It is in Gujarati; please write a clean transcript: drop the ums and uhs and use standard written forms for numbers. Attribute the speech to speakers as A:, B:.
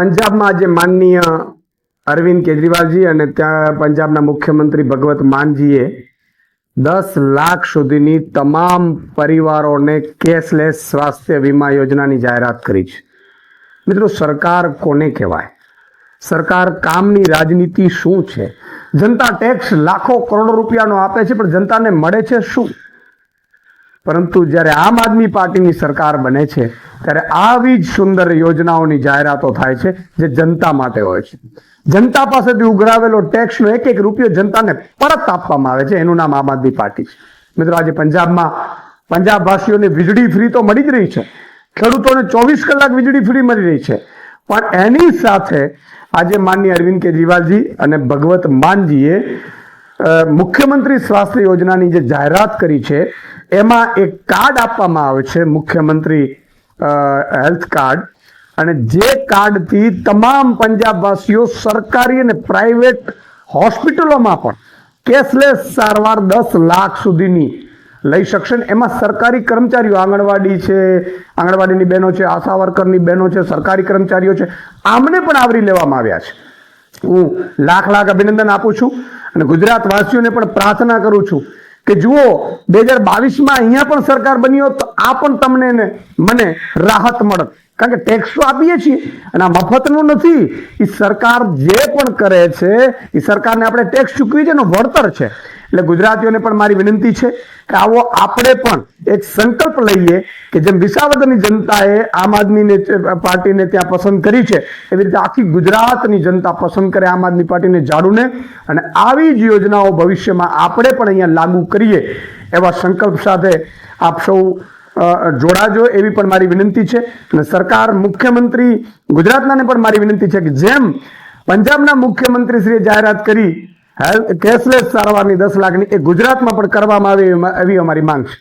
A: પંજાબમાં આજે માનનીય અરવિંદ કેજરીવાલજી અને ત્યાં પંજાબના મુખ્યમંત્રી ભગવત માનજીએ 10 લાખ સુધીની તમામ પરિવારોને કેશલેસ સ્વાસ્થ્ય વીમા યોજનાની જાહેરાત કરી છે. મિત્રો, સરકાર કોને કહેવાય? સરકાર કામની રાજનીતિ શું છે? જનતા ટેક્સ લાખો કરોડો રૂપિયાનો આપે છે, પણ જનતાને મળે છે શું? પરંતુ જ્યારે આમ આદમી પાર્ટીની સરકાર બને છે ત્યારે આવી જ સુંદર યોજનાઓની જાહેરાતો થાય છે જે જનતા માટે હોય છે. જનતા પાસેથી ઉઘરાવેલો ટેક્સનો એક એક રૂપિયો જનતાને પરત આપવામાં આવે છે. એનું નામ આમ આદમી પાર્ટી છે. મિત્રો, આજે પંજાબમાં પંજાબવાસીઓને વીજળી ફ્રી તો મળી જ રહી છે, ખેડૂતોને 24 કલાક વીજળી ફ્રી મળી રહી છે, પણ એની સાથે આજે માનનીય અરવિંદ કેજરીવાલજી અને ભગવત માનજીએ મુખ્યમંત્રી સ્વાસ્થ્ય યોજનાની જે જાહેરાત કરી છે એમાં એક કાર્ડ આપવામાં આવે છે, મુખ્યમંત્રી હેલ્થ કાર્ડ, અને જે કાર્ડથી તમામ પંજાબવાસીઓ સરકારી અને પ્રાઇવેટ હોસ્પિટલોમાં પણ કેશલેસ સારવાર 10 લાખ સુધીની લઈ શકશે. એમાં સરકારી કર્મચારીઓ, આંગણવાડી છે, આંગણવાડીની બહેનો છે, આશા વર્કરની બહેનો છે, સરકારી કર્મચારીઓ છે, આમને પણ આવરી લેવામાં આવ્યા છે. હું લાખ અભિનંદન આપું છું અને ગુજરાતવાસીઓને પણ પ્રાર્થના કરું છું કે જુઓ, 2022માં અહીંયા પણ સરકાર બની હોત તો આ પણ તમને ને મને રાહત મળત. કારણ કે ટેક્સ તો આપીએ છીએ અને આ મફતનું નથી. એ સરકાર જે પણ કરે છે એ સરકારને આપણે ટેક્સ ચૂકવી છે એનો વળતર છે. એટલે ગુજરાતીઓને પણ મારી વિનંતી છે કે આવો આપણે પણ એક સંકલ્પ લઈએ કે જેમ વિસાવદરની જનતાએ આમ આદમી પાર્ટીને ત્યાં પસંદ કરી છે, એવી રીતે આખી ગુજરાતની જનતા પસંદ કરે આમ આદમી પાર્ટીને ઝાડુને, અને આવી જ યોજનાઓ ભવિષ્યમાં આપણે પણ અહીંયા લાગુ કરીએ એવા સંકલ્પ સાથે આપ સૌ જોડાજો એવી પણ મારી વિનંતી છે. અને સરકાર, મુખ્યમંત્રી ગુજરાતનાને પણ મારી વિનંતી છે કે જેમ પંજાબના મુખ્યમંત્રીશ્રીએ જાહેરાત કરી કેશલેસ સારવારની 10 લાખની, એ ગુજરાતમાં પણ કરવામાં આવે એવી અમારી માંગ છે.